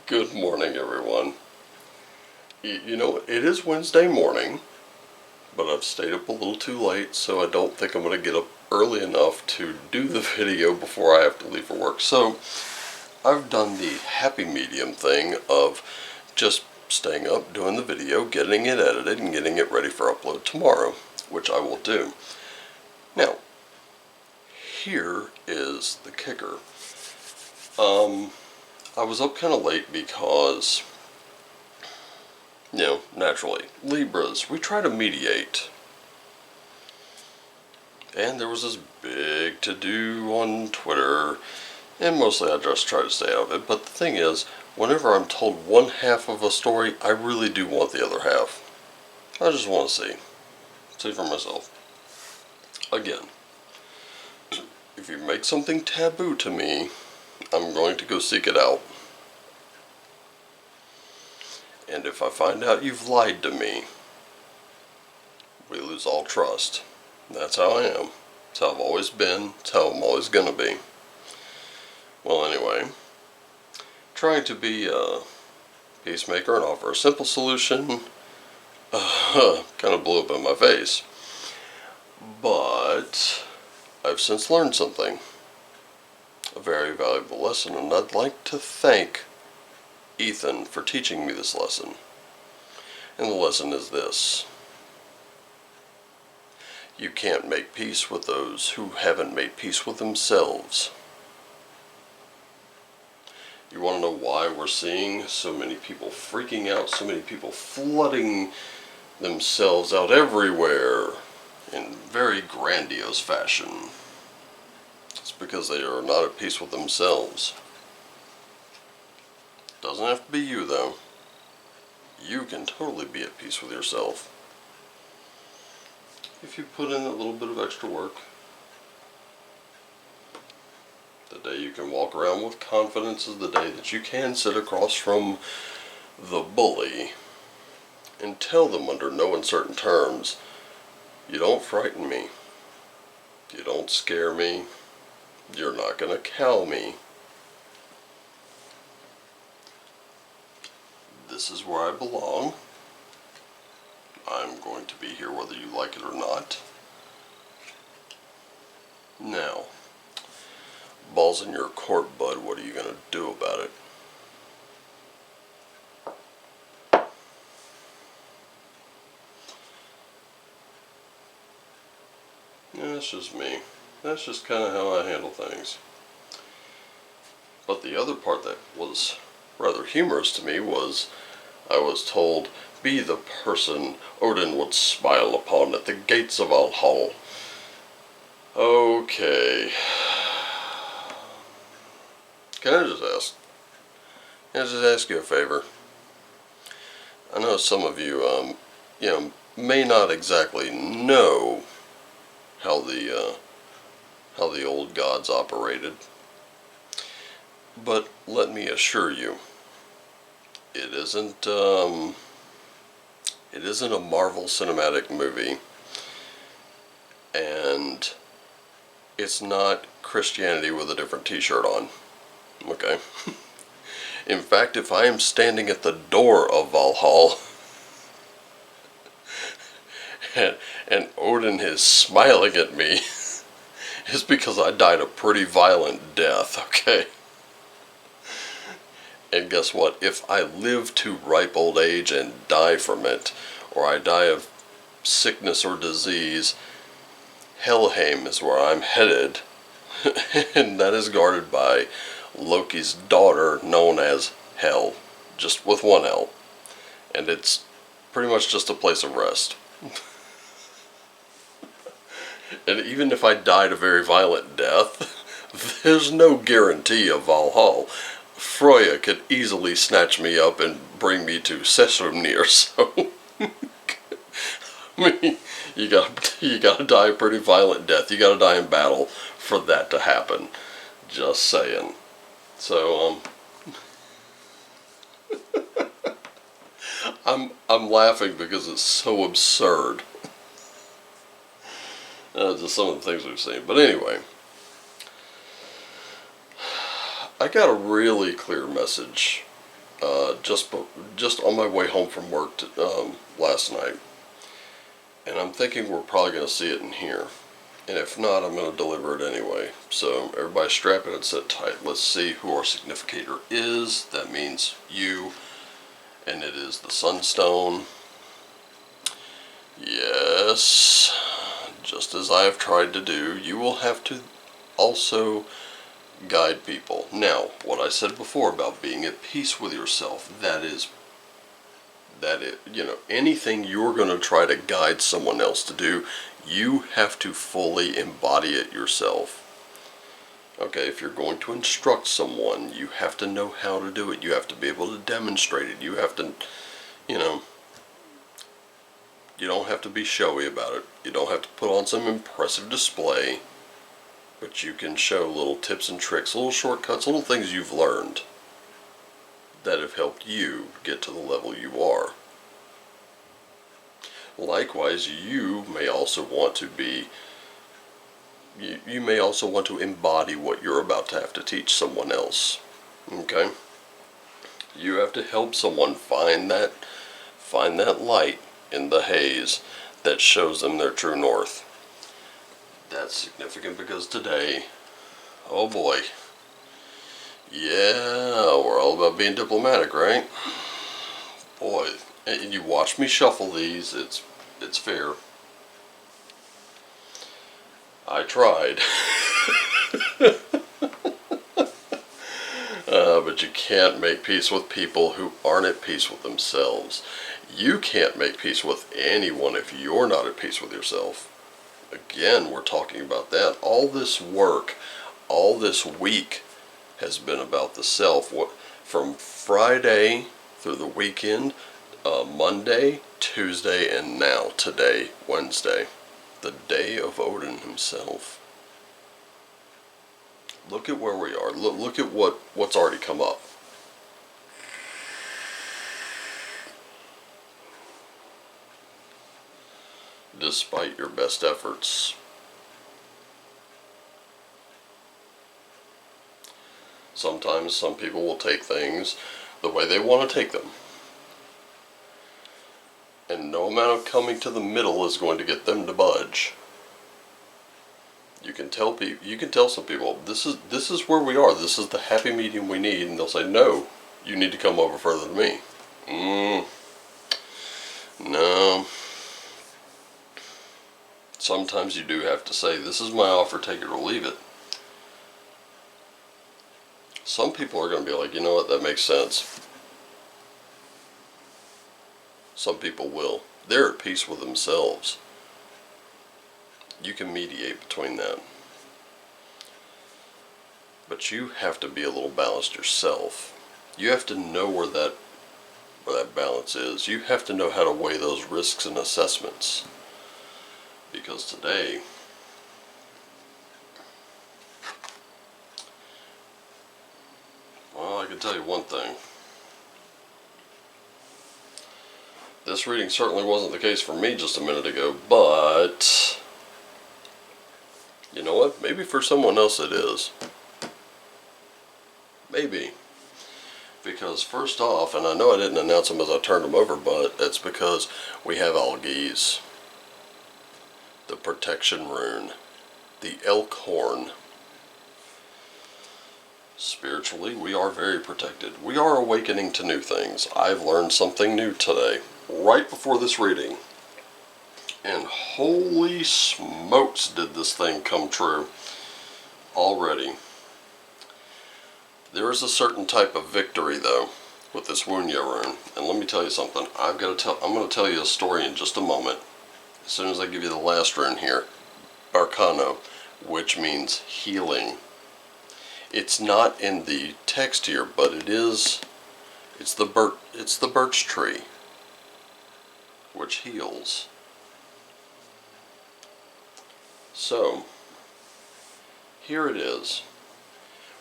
Good morning, everyone. You know, it is Wednesday morning, but I've stayed up a little too late, so I don't think I'm going to get up early enough to do the video before I have to leave for work. So, I've done the happy medium thing of just staying up, doing the video, getting it edited, and getting it ready for upload tomorrow, which I will do. Now, here is the kicker. I was up kind of late because, naturally, Libras, we try to mediate. And there was this big to-do on Twitter, and mostly I just try to stay out of it. But the thing is, whenever I'm told one half of a story, I really do want the other half. I just want to see for myself. Again, if you make something taboo to me, I'm going to go seek it out. And if I find out you've lied to me, we lose all trust. That's how I am. That's how I've always been. That's how I'm always going to be. Well, anyway, trying to be a peacemaker and offer a simple solution kind of blew up in my face. But I've since learned something. A very valuable lesson, and I'd like to thank Ethan for teaching me this lesson. And the lesson is this: you can't make peace with those who haven't made peace with themselves. You want to know why we're seeing so many people freaking out, so many people flooding themselves out everywhere in very grandiose fashion? It's because they are not at peace with themselves. Doesn't have to be you, though. You can totally be at peace with yourself if you put in a little bit of extra work. The day you can walk around with confidence is the day that you can sit across from the bully and tell them under no uncertain terms, you don't frighten me, you don't scare me, you're not going to cow me. This is where I belong. I'm going to be here whether you like it or not. Now, ball's in your court, bud. What are you going to do about it? Yeah, that's just me. That's just kind of how I handle things. But the other part that was rather humorous to me was I was told, be the person Odin would smile upon at the gates of Valhalla. Okay. Can I just ask you a favor? I know some of you, may not exactly know how the old gods operated, but let me assure you, it isn't a Marvel cinematic movie, and it's not Christianity with a different t-shirt on. Okay? In fact, if I am standing at the door of Valhalla and Odin is smiling at me, it's because I died a pretty violent death, okay? And guess what? If I live to ripe old age and die from it, or I die of sickness or disease, Helheim is where I'm headed. And that is guarded by Loki's daughter, known as Hel, just with one L. And it's pretty much just a place of rest. And even if I died a very violent death, there's no guarantee of Valhalla. Freya could easily snatch me up and bring me to Sessrumnir, so I mean, you gotta die a pretty violent death. You gotta die in battle for that to happen. Just saying. So I'm laughing because it's so absurd. Just some of the things we've seen. But anyway, I got a really clear message just on my way home from work last night, and I'm thinking we're probably going to see it in here. And if not, I'm going to deliver it anyway. So everybody strap in and sit tight. Let's see who our significator is. That means you. And it is the Sunstone. Yes. Just as I have tried to do, you will have to also guide people. Now, what I said before about being at peace with yourself, anything you're going to try to guide someone else to do, you have to fully embody it yourself. Okay, if you're going to instruct someone, you have to know how to do it. You have to be able to demonstrate it. You have to, you don't have to be showy about it. You don't have to put on some impressive display, but you can show little tips and tricks, little shortcuts, little things you've learned that have helped you get to the level you are. Likewise, you may also want to embody what you're about to have to teach someone else. Okay? You have to help someone find that light in the haze that shows them their true north. That's significant because today, oh boy, yeah, we're all about being diplomatic, right? Boy, and you watch me shuffle these, it's fair. I tried. But you can't make peace with people who aren't at peace with themselves. You can't make peace with anyone if you're not at peace with yourself. Again, we're talking about that. All this work, all this week has been about the self. From Friday through the weekend, Monday, Tuesday, and now today, Wednesday, the day of Odin himself. Look at where we are. Look at what's already come up. Despite your best efforts. Sometimes some people will take things the way they want to take them. And no amount of coming to the middle is going to get them to budge. You can tell some people, this is where we are. This is the happy medium we need, and they'll say, no, you need to come over further than me. No. Sometimes you do have to say, this is my offer, take it or leave it. Some people are going to be like, you know what, that makes sense. Some people will. They're at peace with themselves. You can mediate between that. But you have to be a little balanced yourself. You have to know where that balance is. You have to know how to weigh those risks and assessments. Because today, well, I can tell you one thing. This reading certainly wasn't the case for me just a minute ago, but you know what? Maybe for someone else it is. Maybe. Because first off, and I know I didn't announce them as I turned them over, but it's because we have Algiz, the protection rune, the elk horn. Spiritually, we are very protected. We are awakening to new things. I've learned something new today, right before this reading. And holy smokes, did this thing come true already. There is a certain type of victory, though, with this Wunya rune. And let me tell you something. I'm going to tell you a story in just a moment. As soon as I give you the last rune here, Arcano, which means healing. It's not in the text here, but it is. It's the birch tree, which heals. So, here it is.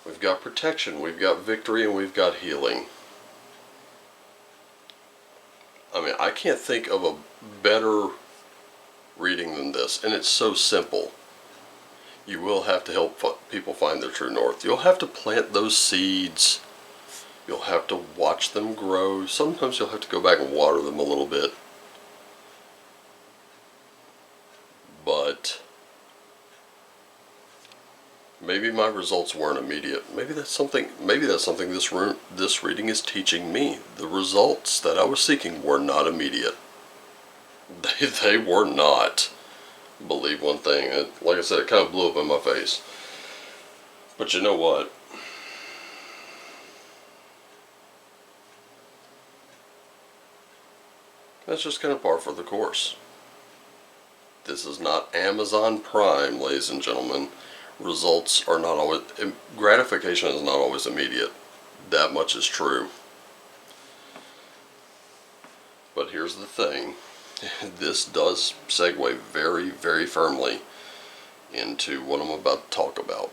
We've got protection, we've got victory, and we've got healing. I mean, I can't think of a better reading than this, and it's so simple. You will have to help people find their true north. You'll have to plant those seeds You'll have to watch them grow. Sometimes you'll have to go back and water them a little bit. But maybe my results weren't immediate. Maybe that's something this reading is teaching me. The results that I was seeking were not immediate. They were not. Believe one thing. Like I said, it kind of blew up in my face. But you know what? That's just kind of par for the course. This is not Amazon Prime, ladies and gentlemen. Results are not always, gratification is not always immediate. That much is true. But here's the thing. This does segue very, very firmly into what I'm about to talk about.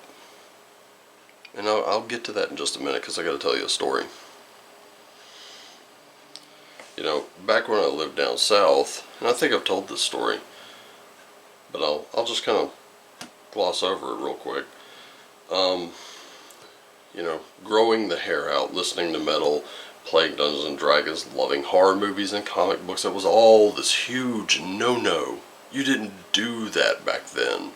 And I'll get to that in just a minute because I got to tell you a story. You know, back when I lived down south, and I think I've told this story, but I'll just kind of gloss over it real quick. You know, growing the hair out, listening to metal, playing Dungeons and Dragons, loving horror movies and comic books, it was all this huge no-no. You didn't do that back then.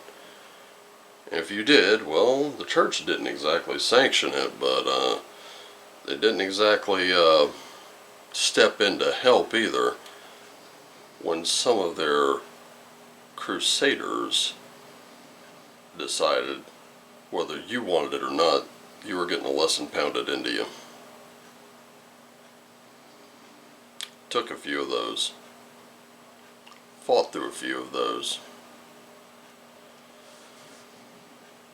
And if you did, well, the church didn't exactly sanction it, but they didn't exactly step in to help either. When some of their crusaders decided, whether you wanted it or not, you were getting a lesson pounded into you. Took a few of those. Fought through a few of those.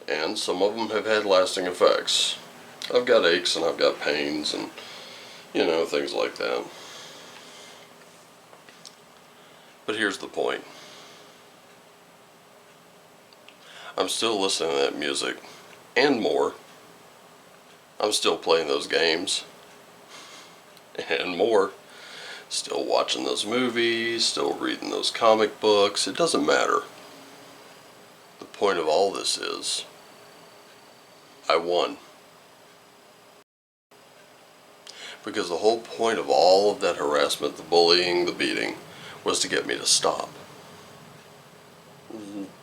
And some of them have had lasting effects. I've got aches and I've got pains and, you know, things like that. But here's the point. I'm still listening to that music, and more. I'm still playing those games, and more. Still watching those movies, still reading those comic books. It doesn't matter. The point of all this is, I won. Because the whole point of all of that harassment, the bullying, the beating, was to get me to stop.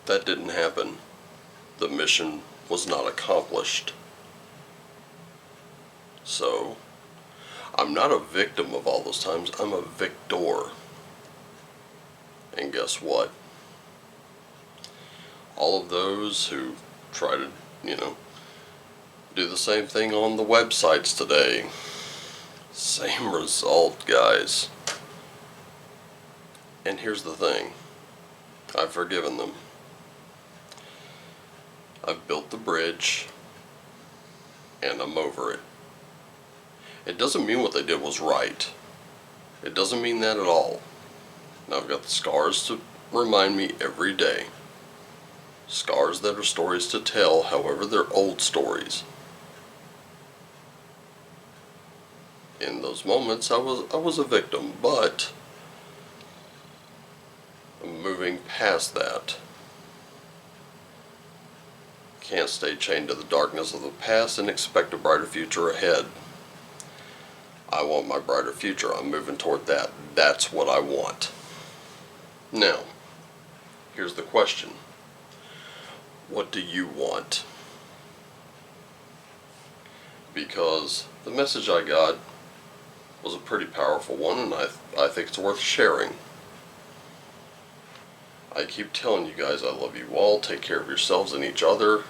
That didn't happen. The mission was not accomplished. So, I'm not a victim of all those times, I'm a victor. And guess what? All of those who try to, you know, do the same thing on the websites today, same result, guys. And here's the thing. I've forgiven them. I've built the bridge, and I'm over it. It doesn't mean what they did was right. It doesn't mean that at all. Now I've got the scars to remind me every day. Scars that are stories to tell, however they're old stories. In those moments I was a victim, but I'm moving past that. Can't stay chained to the darkness of the past and expect a brighter future ahead. I want my brighter future. I'm moving toward that. That's what I want. Now, here's the question. What do you want? Because the message I got was a pretty powerful one, and I think it's worth sharing. I keep telling you guys I love you all. Take care of yourselves and each other.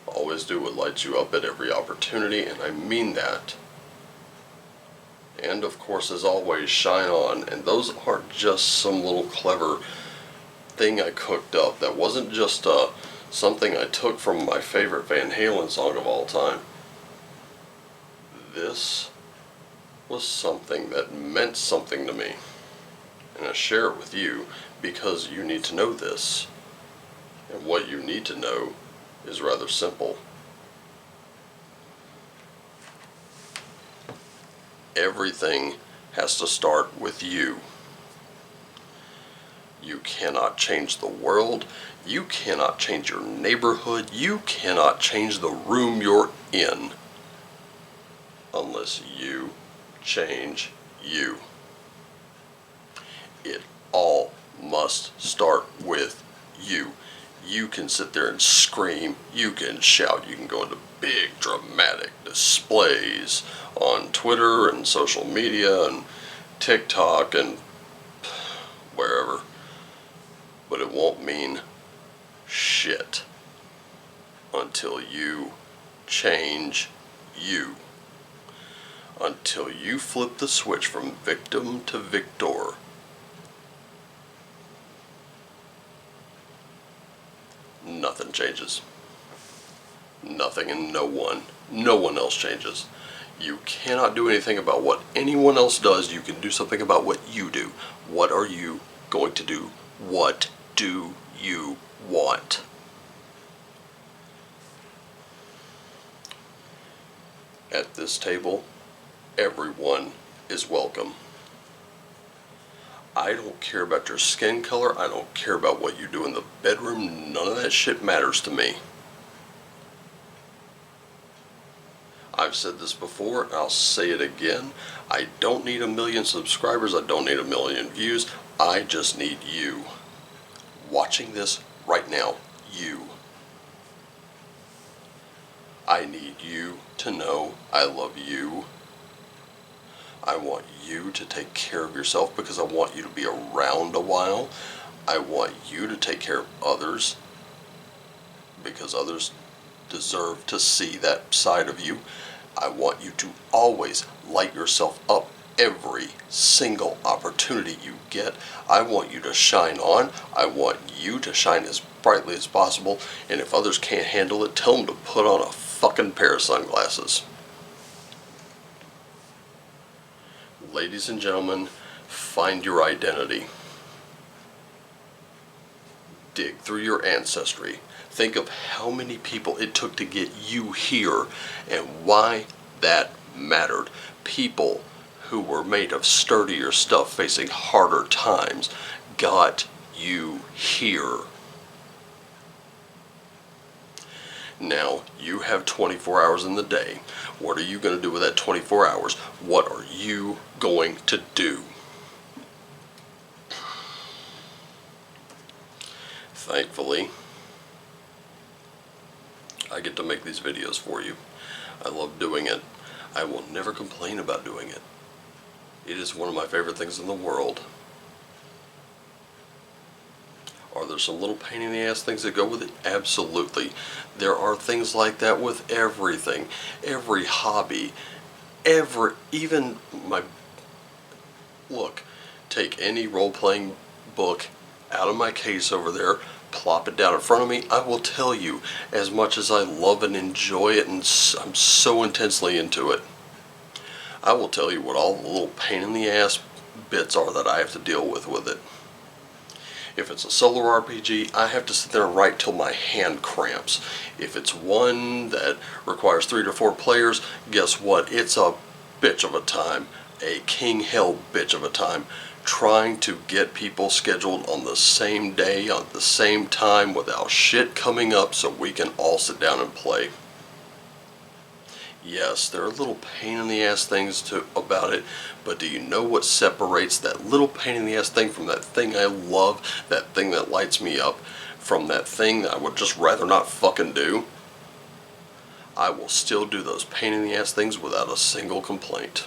Always do what lights you up at every opportunity, and I mean that. And of course, as always, shine on. And those aren't just some little clever thing I cooked up. That wasn't just something I took from my favorite Van Halen song of all time. This was something that meant something to me. And I share it with you because you need to know this. And what you need to know is rather simple. Everything has to start with you. You cannot change the world. You cannot change your neighborhood. You cannot change the room you're in. unless you change you. It all must start with you. You can sit there and scream, you can shout, you can go into big dramatic displays on Twitter and social media and TikTok and wherever, but it won't mean shit until you change you. Until you flip the switch from victim to victor. Nothing changes. Nothing and no one. No one else changes. You cannot do anything about what anyone else does. You can do something about what you do. What are you going to do? What do you want? At this table, everyone is welcome. I don't care about your skin color. I don't care about what you do in the bedroom. None of that shit matters to me. I've said this before, and I'll say it again. I don't need 1 million subscribers. I don't need 1 million views. I just need you. Watching this right now, you. I need you to know I love you. I want you to take care of yourself because I want you to be around a while. I want you to take care of others because others deserve to see that side of you. I want you to always light yourself up every single opportunity you get. I want you to shine on. I want you to shine as brightly as possible. And if others can't handle it, tell them to put on a fucking pair of sunglasses. Ladies and gentlemen, find your identity. Dig through your ancestry. Think of how many people it took to get you here and why that mattered. People who were made of sturdier stuff facing harder times got you here. Now, you have 24 hours in the day. What are you going to do with that 24 hours? What are you going to do? Thankfully, I get to make these videos for you. I love doing it. I will never complain about doing it. It is one of my favorite things in the world. Are there some little pain in the ass things that go with it? Absolutely. There are things like that with everything. Every hobby. Even my... Look, take any role-playing book out of my case over there, plop it down in front of me. I will tell you, as much as I love and enjoy it, and I'm so intensely into it, I will tell you what all the little pain in the ass bits are that I have to deal with it. If it's a solo RPG, I have to sit there and write till my hand cramps. If it's one that requires 3 to 4 players, guess what? It's a bitch of a time. A king hell bitch of a time. Trying to get people scheduled on the same day, on the same time, without shit coming up so we can all sit down and play. Yes, there are little pain in the ass things about it, but do you know what separates that little pain in the ass thing from that thing I love, that thing that lights me up, from that thing that I would just rather not fucking do? I will still do those pain in the ass things without a single complaint.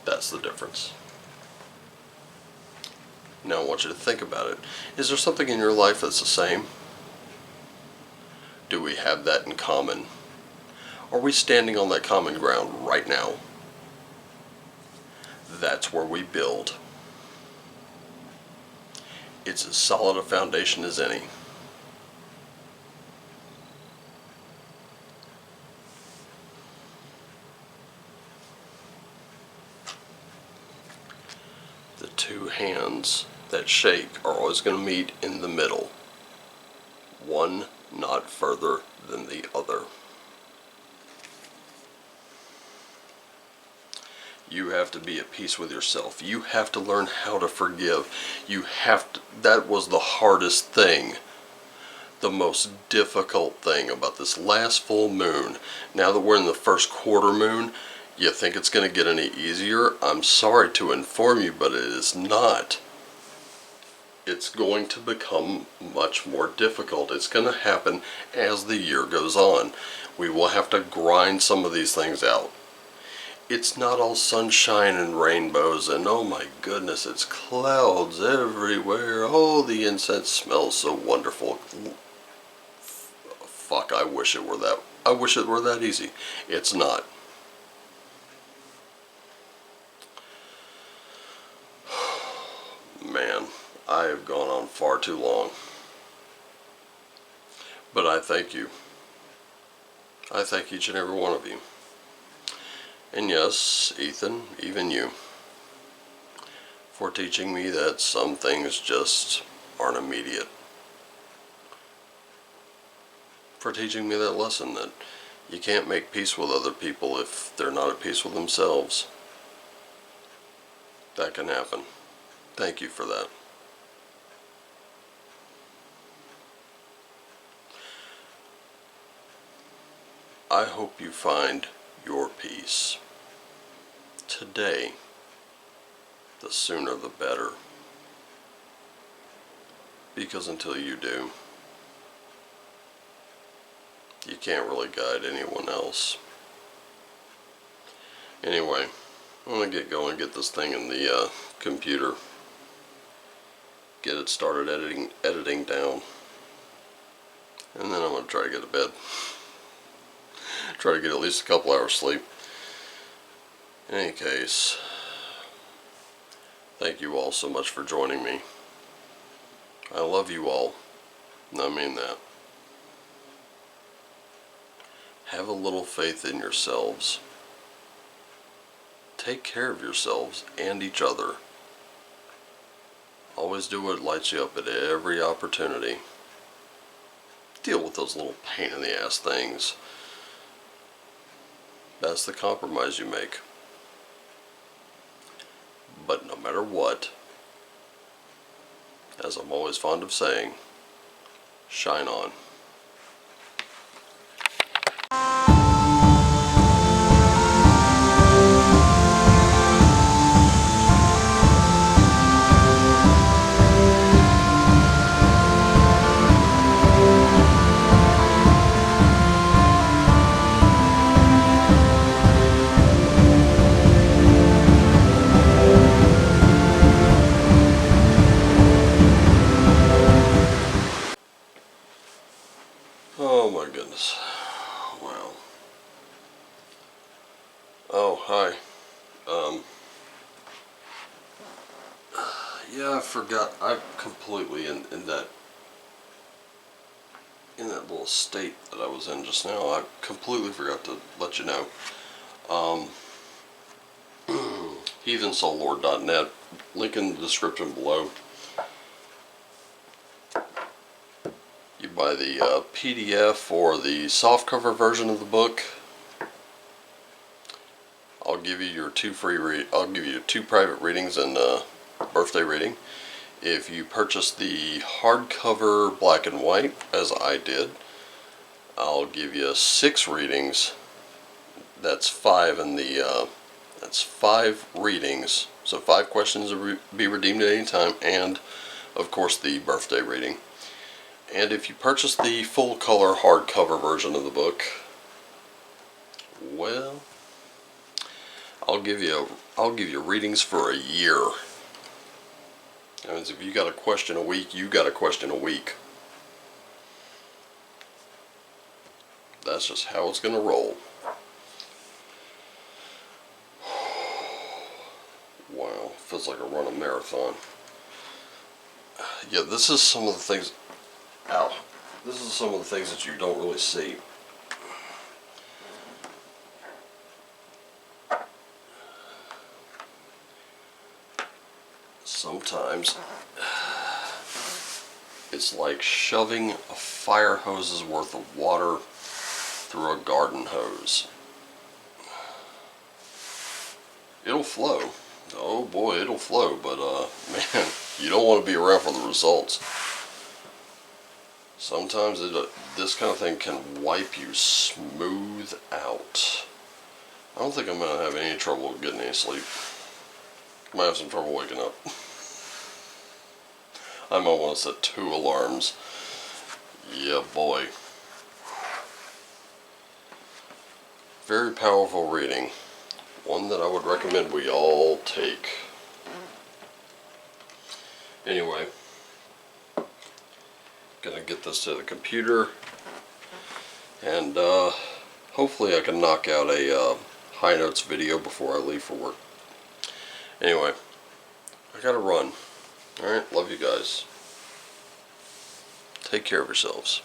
That's the difference. Now I want you to think about it. Is there something in your life that's the same? Do we have that in common? Are we standing on that common ground right now? That's where we build. It's as solid a foundation as any. The two hands that shake are always going to meet in the middle. One not further than the other. You have to be at peace with yourself. You have to learn how to forgive. That was the hardest thing. The most difficult thing about this last full moon. Now that we're in the first quarter moon, You think it's going to get any easier? I'm sorry to inform you, but it is not. It's going to become much more difficult. It's going to happen as the year goes on. We will have to grind some of these things out. It's not all sunshine and rainbows and oh my goodness, it's clouds everywhere. Oh, the incense smells so wonderful. Fuck, I wish it were that easy. It's not. Man, I have gone on far too long. But I thank you. I thank each and every one of you. And yes, Ethan, even you, for teaching me that some things just aren't immediate. For teaching me that lesson that you can't make peace with other people if they're not at peace with themselves. That can happen. Thank you for that. I hope you find your peace. Today, the sooner the better. Because until you do, you can't really guide anyone else. Anyway, I'm going to get going, get this thing in the computer, get it started editing down, and then I'm going to try to get to bed. Try to get at least a couple hours sleep. In any case, thank you all so much for joining me. I love you all, and I mean that. Have a little faith in yourselves. Take care of yourselves and each other. Always do what lights you up at every opportunity. Deal with those little pain in the ass things. That's the compromise you make. But no matter what, as I'm always fond of saying, shine on. Oh my goodness. Wow. Oh, hi. Yeah, I forgot. I'm completely in that little state that I was in just now. I completely forgot to let you know. heathensoullord.net, link in the description below. You buy the PDF or the softcover version of the book. I'll give you your I'll give you 2 private readings and birthday reading. If you purchase the hardcover black and white, as I did, I'll give you 6 readings. That's 5 in the that's 5 readings. So 5 questions to be redeemed at any time, and of course the birthday reading. And if you purchase the full color hardcover version of the book, well, I'll give you readings for a year. That means if you got a question a week, you got a question a week. That's just how it's gonna roll. Wow, feels like I run a marathon. Yeah, this is some of the things. Ow. This is some of the things that you don't really see. Sometimes it's like shoving a fire hose's worth of water through a garden hose. It'll flow. Oh boy, it'll flow, but man, you don't want to be around for the results. Sometimes this kind of thing can wipe you smooth out. I don't think I'm going to have any trouble getting any sleep. I might have some trouble waking up. I might want to set 2 alarms. Yeah, boy. Very powerful reading. One that I would recommend we all take. Anyway, gonna get this to the computer, and hopefully I can knock out a high notes video before I leave for work. Anyway, I gotta run. Alright, love you guys. Take care of yourselves.